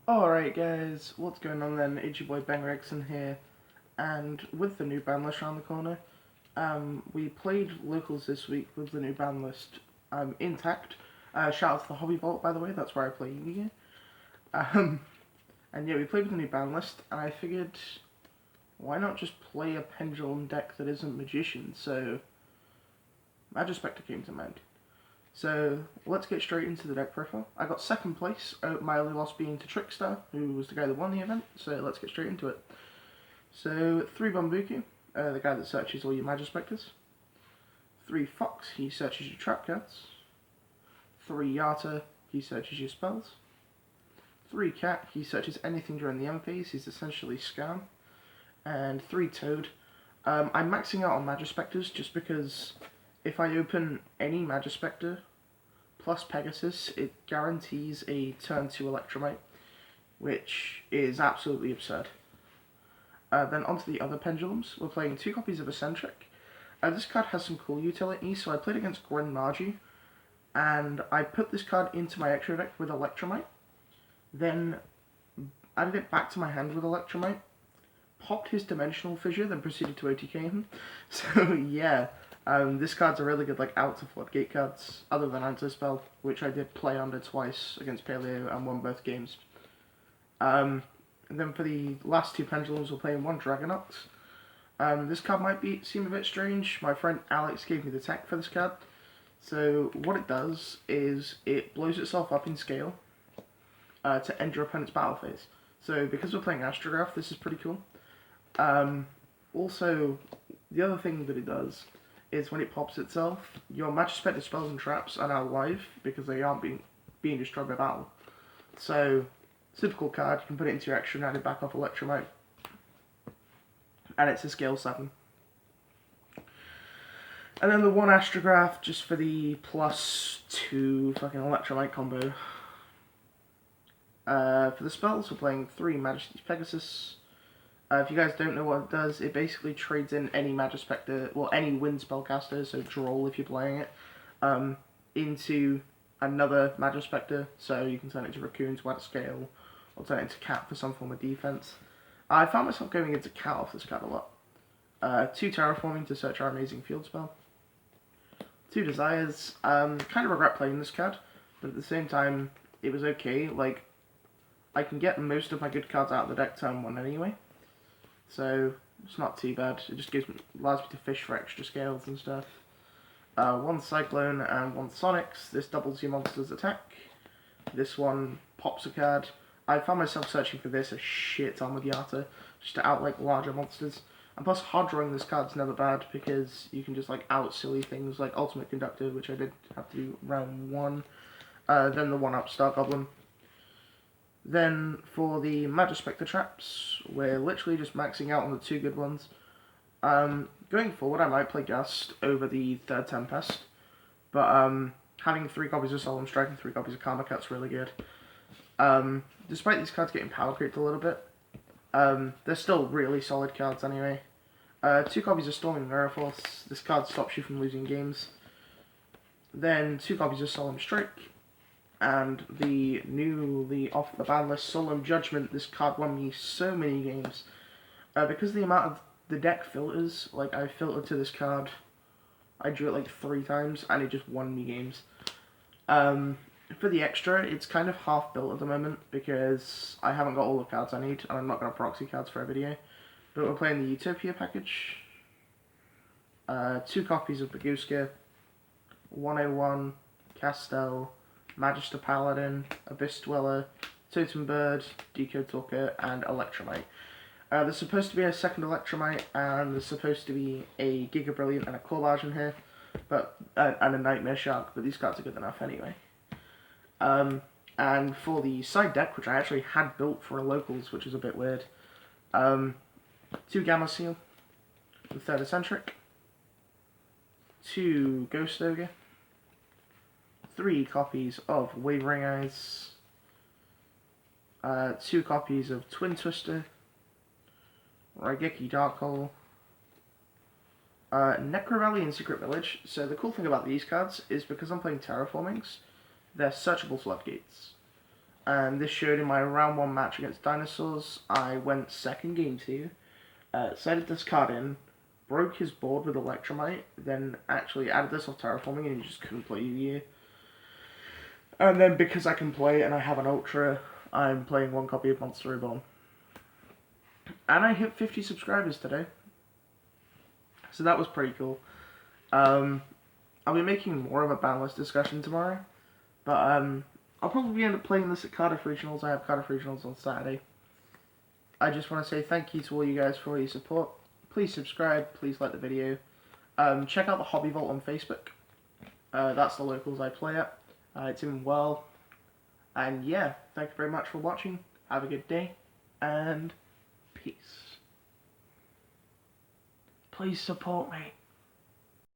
Alright guys, what's going on then? It's your boy Ben Gregson here, and with the new ban list around the corner, we played locals this week with the new ban list intact. Shout out to the Hobby Vault, by the way, that's where I play Yu-Gi-Oh! And yeah, we played with the new ban list, and I figured, why not just play a pendulum deck that isn't Magician? So, Majespectre came to mind. So, let's get straight into the deck profile. I got second place, my only loss being to Trickstar, who was the guy that won the event, so let's get straight into it. So, 3 Bambuku, the guy that searches all your Majespectres. 3 Fox, he searches your trap cards. 3 Yata, he searches your spells. 3 Cat, he searches anything during the end phase, he's essentially Scam. And 3 Toad. I'm maxing out on Majespectres just because if I open any Majespectre plus Pegasus, it guarantees a turn 2 Electromite, which is absolutely absurd. Then onto the other pendulums, we're playing 2 copies of Eccentric. This card has some cool utility, so I played against Gren Maju, and I put this card into my extra deck with Electromite, then added it back to my hand with Electromite, popped his Dimensional Fissure, then proceeded to OTK him. So yeah, this card's a really good out to floodgate cards, other than Anti-Spell, which I did play under twice against Paleo and won both games. And then for the last 2 pendulums, we're playing 1 Dragonox. This card might seem a bit strange. My friend Alex gave me the tech for this card. So what it does is it blows itself up in scale to end your opponent's battle phase. So because we're playing Astrograph, this is pretty cool. Also, the other thing that it does is when it pops itself, your Majespectre spells and traps are now live because they aren't being destroyed by battle. So, super cool card, you can put it into your extra and add it back off Electromite. And it's a scale 7. And then the 1 Astrograph just for the +2 fucking Electromite combo. For the spells, we're playing 3 Majesty's Pegasus. If you guys don't know what it does, it basically trades in any Majespectre, well, any wind spellcaster, so Droll if you're playing it, into another Majespectre, so you can turn it to Raccoon to add a scale, or turn it into Cat for some form of defense. I found myself going into Cat off this card a lot. 2 Terraforming to search our Amazing Field spell. 2 Desires. Kind of regret playing this card, but at the same time, it was okay. I can get most of my good cards out of the deck turn 1 anyway. So, it's not too bad. It just allows me to fish for extra scales and stuff. 1 Cyclone and 1 Sonics. This doubles your monster's attack. This one pops a card. I found myself searching for this a shit ton with Yata, just to out larger monsters. And plus, hard drawing this card's never bad because you can just out silly things like Ultimate Conductor, which I did have to do round 1. Then the 1-up Star Goblin. Then for the Majespectre traps, we're literally just maxing out on the 2 good ones. Going forward, I might play Gust over the 3rd Tempest, but having 3 copies of Solemn Strike and 3 copies of Karma Cut's really good. Despite these cards getting power creeped a little bit, they're still really solid cards anyway. 2 copies of Storming Mirror Force. This card stops you from losing games. Then 2 copies of Solemn Strike. And the newly off the ban list Solemn Judgment. This card won me so many games. Because the amount of the deck filters, I filtered to this card, I drew it 3 times and it just won me games. For the extra, it's kind of half built at the moment because I haven't got all the cards I need and I'm not going to proxy cards for a video. But we're playing the Utopia package. 2 copies of Baguska, 101, Castel, Magister Paladin, Abyss Dweller, Totem Bird, Decode Talker, and Electromite. There's supposed to be a second Electromite, and there's supposed to be a Giga Brilliant and a Corbage in here, and a Nightmare Shark, but these cards are good enough anyway. And for the side deck, which I actually had built for a locals, which is a bit weird, 2 Gamma Seal, the 3rd Eccentric, 2 Ghost Ogre, 3 copies of Wavering Eyes, 2 copies of Twin Twister, Raigeki Darkhole, Necro Valley and Secret Village. So the cool thing about these cards is because I'm playing Terraformings, they're searchable floodgates. and this showed in my round 1 match against dinosaurs. I went second game 2, decided this card in, broke his board with Electromite, then actually added this off terraforming and he just couldn't play Yu-Gi-Oh! And then because I can play and I have an Ultra, I'm playing 1 copy of Monster Reborn. And I hit 50 subscribers today. So that was pretty cool. I'll be making more of a Boundless discussion tomorrow. But I'll probably end up playing this at Cardiff Regionals. I have Cardiff Regionals on Saturday. I just want to say thank you to all you guys for all your support. Please subscribe. Please like the video. Check out the Hobby Vault on Facebook. That's the locals I play at. It's in well. And yeah, thank you very much for watching. Have a good day. And peace. Please support me.